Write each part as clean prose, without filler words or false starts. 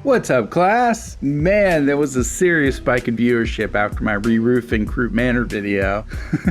What's up, class? Man, there was a serious spike in viewership after my re-roofing Croup Manor video.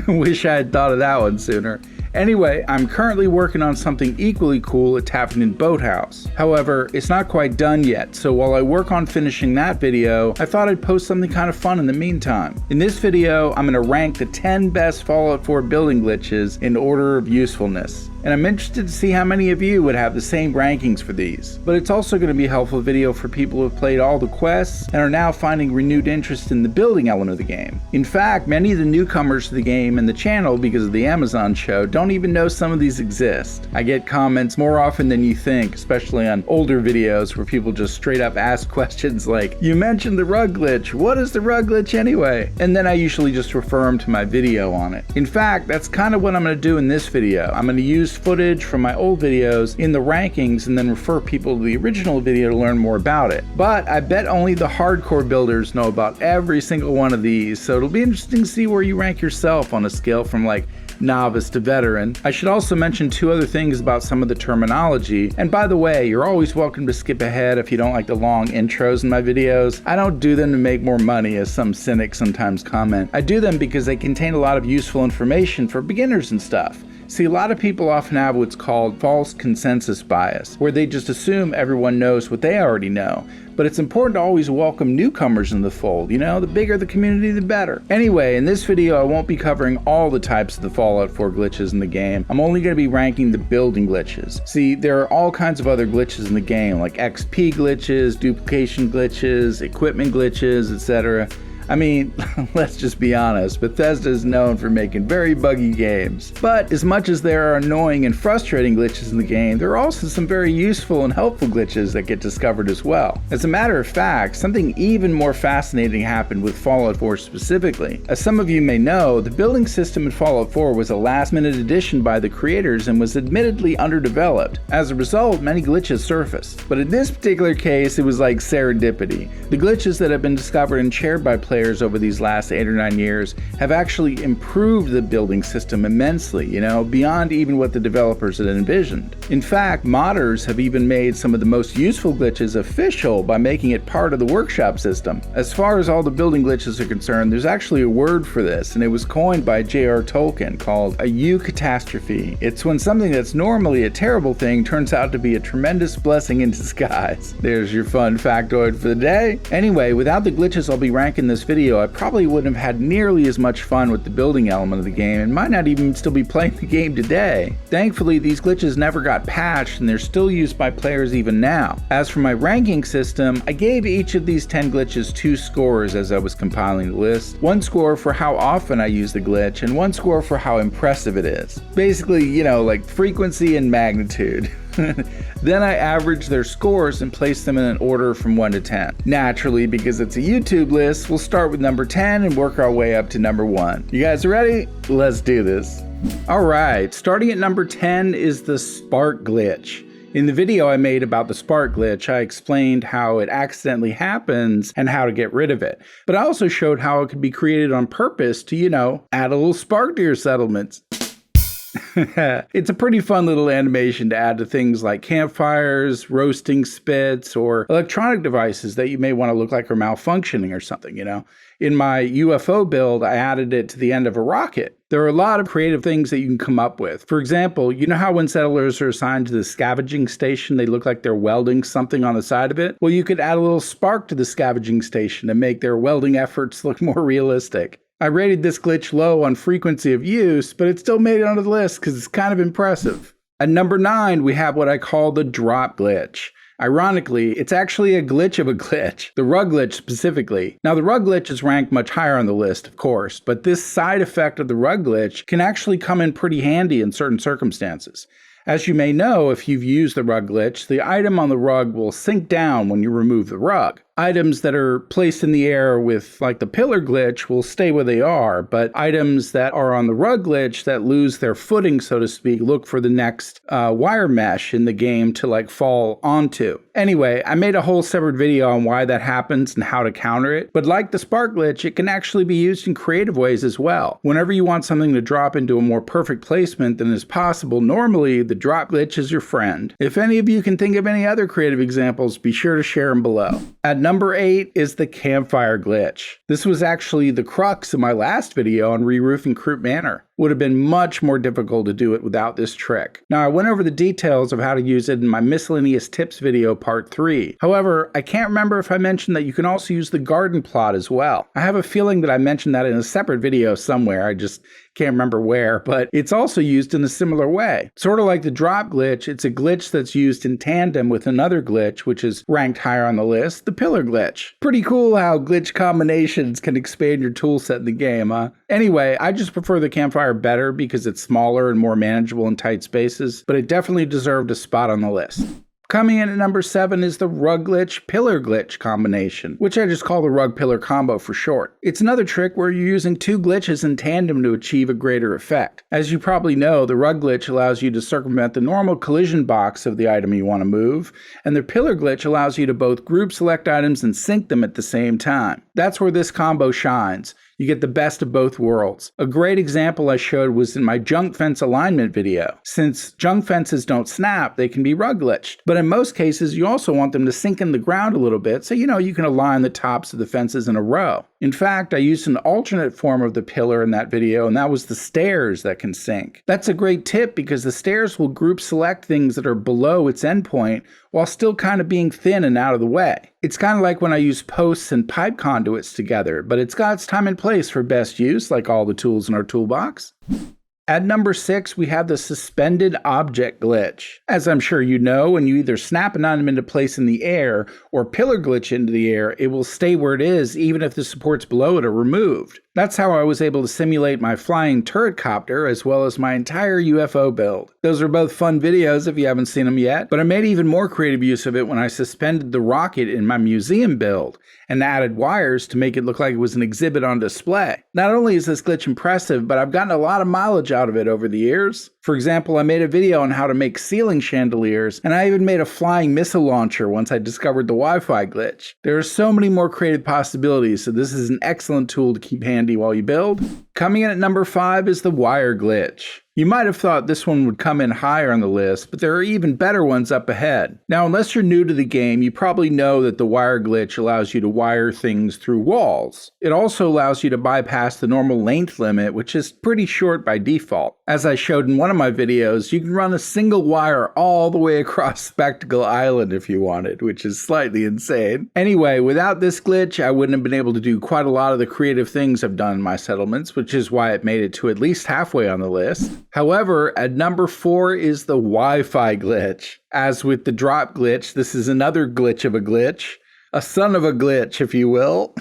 Wish I had thought of that one sooner. Anyway, I'm currently working on something equally cool at Taffington Boathouse. However, it's not quite done yet, so while I work on finishing that video, I thought I'd post something kind of fun in the meantime. In this video, I'm going to rank the 10 best Fallout 4 building glitches in order of usefulness. And I'm interested to see how many of you would have the same rankings for these. But it's also going to be a helpful video for people who have played all the quests and are now finding renewed interest in the building element of the game. In fact, many of the newcomers to the game and the channel because of the Amazon show don't even know some of these exist. I get comments more often than you think, especially on older videos where people just straight up ask questions like, "You mentioned the rug glitch, what is the rug glitch anyway?" And then I usually just refer them to my video on it. In fact, that's kind of what I'm going to do in this video. I'm going to use footage from my old videos in the rankings and then refer people to the original video to learn more about it. But I bet only the hardcore builders know about every single one of these, so it'll be interesting to see where you rank yourself on a scale from like novice to veteran. I should also mention two other things about some of the terminology. And by the way, you're always welcome to skip ahead if you don't like the long intros in my videos. I don't do them to make more money, as some cynics sometimes comment. I do them because they contain a lot of useful information for beginners and stuff. See, a lot of people often have what's called false consensus bias, where they just assume everyone knows what they already know. But it's important to always welcome newcomers in the fold, you know, the bigger the community, the better. Anyway, in this video, I won't be covering all the types of the Fallout 4 glitches in the game. I'm only going to be ranking the building glitches. See, there are all kinds of other glitches in the game, like XP glitches, duplication glitches, equipment glitches, etc. I mean, let's just be honest, Bethesda is known for making very buggy games. But as much as there are annoying and frustrating glitches in the game, there are also some very useful and helpful glitches that get discovered as well. As a matter of fact, something even more fascinating happened with Fallout 4 specifically. As some of you may know, the building system in Fallout 4 was a last-minute addition by the creators and was admittedly underdeveloped. As a result, many glitches surfaced. But in this particular case, it was like serendipity. The glitches that have been discovered and shared by players over these last 8 or 9 years have actually improved the building system immensely, you know, beyond even what the developers had envisioned. In fact, modders have even made some of the most useful glitches official by making it part of the workshop system. As far as all the building glitches are concerned, there's actually a word for this, and it was coined by J.R. Tolkien, called a eucatastrophe. It's when something that's normally a terrible thing turns out to be a tremendous blessing in disguise. There's your fun factoid for the day. Anyway, without the glitches I'll be ranking this video, I probably wouldn't have had nearly as much fun with the building element of the game and might not even still be playing the game today. Thankfully, these glitches never got patched and they're still used by players even now. As for my ranking system, I gave each of these 10 glitches 2 scores as I was compiling the list. 1 score for how often I use the glitch and 1 score for how impressive it is. Basically, you know, like frequency and magnitude. Then I averaged their scores and placed them in an order from 1 to 10. Naturally, because it's a YouTube list, we'll start with number 10 and work our way up to number 1. You guys ready? Let's do this. Alright, starting at number 10 is the spark glitch. In the video I made about the spark glitch, I explained how it accidentally happens and how to get rid of it. But I also showed how it could be created on purpose to, you know, add a little spark to your settlements. It's a pretty fun little animation to add to things like campfires, roasting spits, or electronic devices that you may want to look like are malfunctioning or something, you know. In my UFO build, I added it to the end of a rocket. There are a lot of creative things that you can come up with. For example, you know how when settlers are assigned to the scavenging station, they look like they're welding something on the side of it? Well, you could add a little spark to the scavenging station to make their welding efforts look more realistic. I rated this glitch low on frequency of use, but it still made it onto the list because it's kind of impressive. At number 9, we have what I call the drop glitch. Ironically, it's actually a glitch of a glitch, the rug glitch specifically. Now, the rug glitch is ranked much higher on the list, of course, but this side effect of the rug glitch can actually come in pretty handy in certain circumstances. As you may know, if you've used the rug glitch, the item on the rug will sink down when you remove the rug. Items that are placed in the air with like the pillar glitch will stay where they are, but items that are on the rug glitch that lose their footing, so to speak, look for the next wire mesh in the game to like fall onto. Anyway, I made a whole separate video on why that happens and how to counter it, but like the spark glitch, it can actually be used in creative ways as well. Whenever you want something to drop into a more perfect placement than is possible normally, the drop glitch is your friend. If any of you can think of any other creative examples, be sure to share them below. At number 8 is the Campfire Glitch. This was actually the crux of my last video on re-roofing Croup Manor. Would have been much more difficult to do it without this trick. Now, I went over the details of how to use it in my miscellaneous tips video part 3. However, I can't remember if I mentioned that you can also use the garden plot as well. I have a feeling that I mentioned that in a separate video somewhere, I just can't remember where, but it's also used in a similar way. Sort of like the drop glitch, it's a glitch that's used in tandem with another glitch, which is ranked higher on the list, the pillar glitch. Pretty cool how glitch combinations can expand your toolset in the game, huh? Anyway, I just prefer the Campfire better because it's smaller and more manageable in tight spaces, but it definitely deserved a spot on the list. Coming in at number 7 is the rug glitch pillar glitch combination, which I just call the rug pillar combo for short. It's another trick where you're using two glitches in tandem to achieve a greater effect. As you probably know, the rug glitch allows you to circumvent the normal collision box of the item you want to move, and the pillar glitch allows you to both group select items and sync them at the same time. That's where this combo shines. You get the best of both worlds. A great example I showed was in my junk fence alignment video. Since junk fences don't snap, they can be rug glitched. But in most cases, you also want them to sink in the ground a little bit so you can align the tops of the fences in a row. In fact, I used an alternate form of the pillar in that video, and that was the stairs that can sink. That's a great tip because the stairs will group select things that are below its endpoint while still kind of being thin and out of the way. It's kind of like when I use posts and pipe conduits together, but it's got its time and place for best use, like all the tools in our toolbox. At number 6, we have the suspended object glitch. As I'm sure you know, when you either snap an item into place in the air or pillar glitch into the air, it will stay where it is even if the supports below it are removed. That's how I was able to simulate my flying turret copter as well as my entire UFO build. Those are both fun videos if you haven't seen them yet, but I made even more creative use of it when I suspended the rocket in my museum build and added wires to make it look like it was an exhibit on display. Not only is this glitch impressive, but I've gotten a lot of mileage out of it over the years. For example, I made a video on how to make ceiling chandeliers, and I even made a flying missile launcher once I discovered the Wi-Fi glitch. There are so many more creative possibilities, so this is an excellent tool to keep handy while you build. Coming in at number 5 is the wire glitch. You might have thought this one would come in higher on the list, but there are even better ones up ahead. Now, unless you're new to the game, you probably know that the wire glitch allows you to wire things through walls. It also allows you to bypass the normal length limit, which is pretty short by default. As I showed in one of my videos, you can run a single wire all the way across Spectacle Island if you wanted, which is slightly insane. Anyway, without this glitch, I wouldn't have been able to do quite a lot of the creative things I've done in my settlements, which is why it made it to at least halfway on the list. However, at number 4 is the Wi-Fi glitch. As with the drop glitch, this is another glitch of a glitch. A son of a glitch, if you will.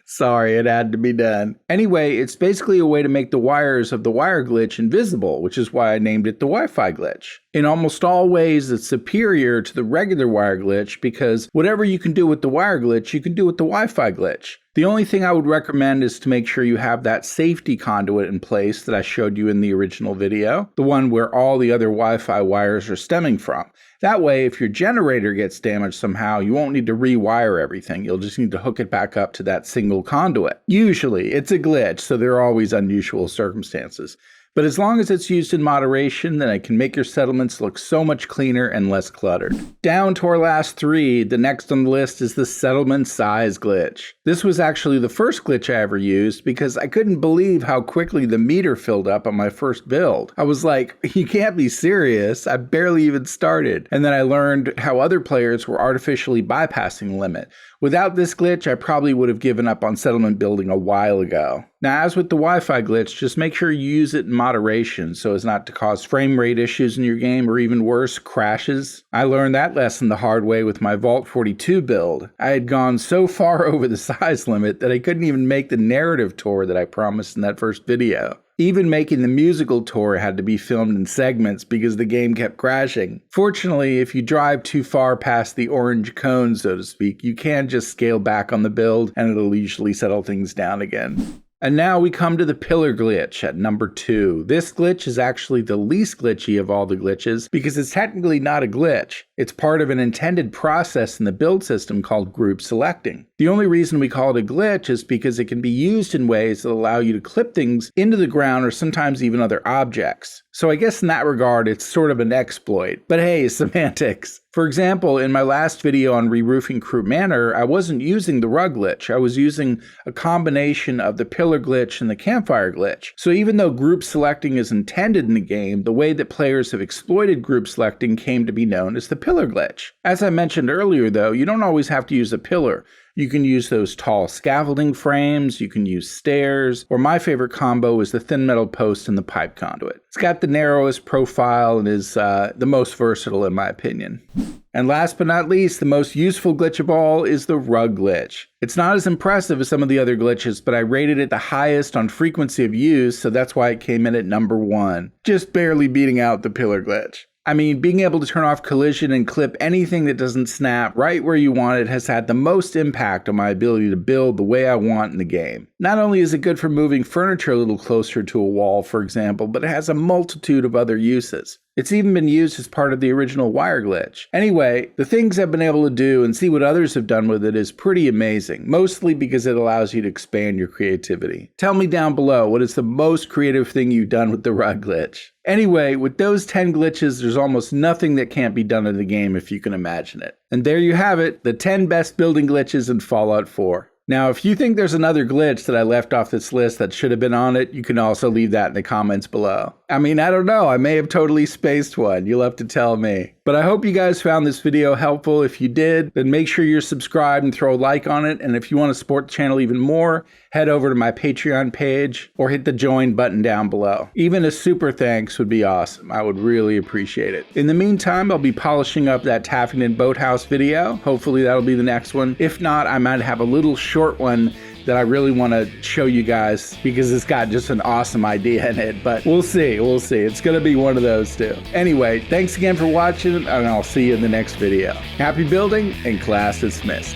Sorry, it had to be done. Anyway, it's basically a way to make the wires of the wire glitch invisible, which is why I named it the Wi-Fi glitch. In almost all ways, it's superior to the regular wire glitch because whatever you can do with the wire glitch, you can do with the Wi-Fi glitch. The only thing I would recommend is to make sure you have that safety conduit in place that I showed you in the original video, the one where all the other Wi-Fi wires are stemming from. That way, if your generator gets damaged somehow, you won't need to rewire everything. You'll just need to hook it back up to that single conduit. Usually, it's a glitch, so there are always unusual circumstances. But as long as it's used in moderation, then it can make your settlements look so much cleaner and less cluttered. Down to our last 3, the next on the list is the settlement size glitch. This was actually the first glitch I ever used because I couldn't believe how quickly the meter filled up on my first build. I was like, you can't be serious, I barely even started. And then I learned how other players were artificially bypassing the limit. Without this glitch, I probably would have given up on settlement building a while ago. Now, as with the Wi-Fi glitch, just make sure you use it in moderation so as not to cause frame rate issues in your game or even worse, crashes. I learned that lesson the hard way with my Vault 42 build. I had gone so far over the size limit that I couldn't even make the narrative tour that I promised in that first video. Even making the musical tour had to be filmed in segments because the game kept crashing. Fortunately, if you drive too far past the orange cone, so to speak, you can just scale back on the build and it'll usually settle things down again. And now we come to the pillar glitch at number 2. This glitch is actually the least glitchy of all the glitches because it's technically not a glitch. It's part of an intended process in the build system called group selecting. The only reason we call it a glitch is because it can be used in ways that allow you to clip things into the ground or sometimes even other objects. So I guess in that regard, it's sort of an exploit. But hey, semantics. For example, in my last video on re-roofing Croup Manor, I wasn't using the rug glitch. I was using a combination of the pillar glitch and the campfire glitch. So even though group selecting is intended in the game, the way that players have exploited group selecting came to be known as the pillar glitch. As I mentioned earlier though, you don't always have to use a pillar. You can use those tall scaffolding frames, you can use stairs, or my favorite combo is the thin metal post and the pipe conduit. It's got the narrowest profile and is the most versatile in my opinion. And last but not least, the most useful glitch of all is the rug glitch. It's not as impressive as some of the other glitches, but I rated it the highest on frequency of use, so that's why it came in at number 1. Just barely beating out the pillar glitch. I mean, being able to turn off collision and clip anything that doesn't snap right where you want it has had the most impact on my ability to build the way I want in the game. Not only is it good for moving furniture a little closer to a wall, for example, but it has a multitude of other uses. It's even been used as part of the original wire glitch. Anyway, the things I've been able to do and see what others have done with it is pretty amazing, mostly because it allows you to expand your creativity. Tell me down below, what is the most creative thing you've done with the rug glitch? Anyway, with those 10 glitches, there's almost nothing that can't be done in the game if you can imagine it. And there you have it, the 10 best building glitches in Fallout 4. Now, if you think there's another glitch that I left off this list that should have been on it, you can also leave that in the comments below. I mean, I don't know, I may have totally spaced one, you'll have to tell me. But I hope you guys found this video helpful. If you did, then make sure you're subscribed and throw a like on it. And if you want to support the channel even more, head over to my Patreon page or hit the join button down below. Even a super thanks would be awesome. I would really appreciate it. In the meantime, I'll be polishing up that Taffington Boathouse video. Hopefully that'll be the next one. If not, I might have a little short one that I really want to show you guys because it's got just an awesome idea in it, but we'll see. It's going to be one of those too. Anyway, thanks again for watching and I'll see you in the next video. Happy building and class dismissed.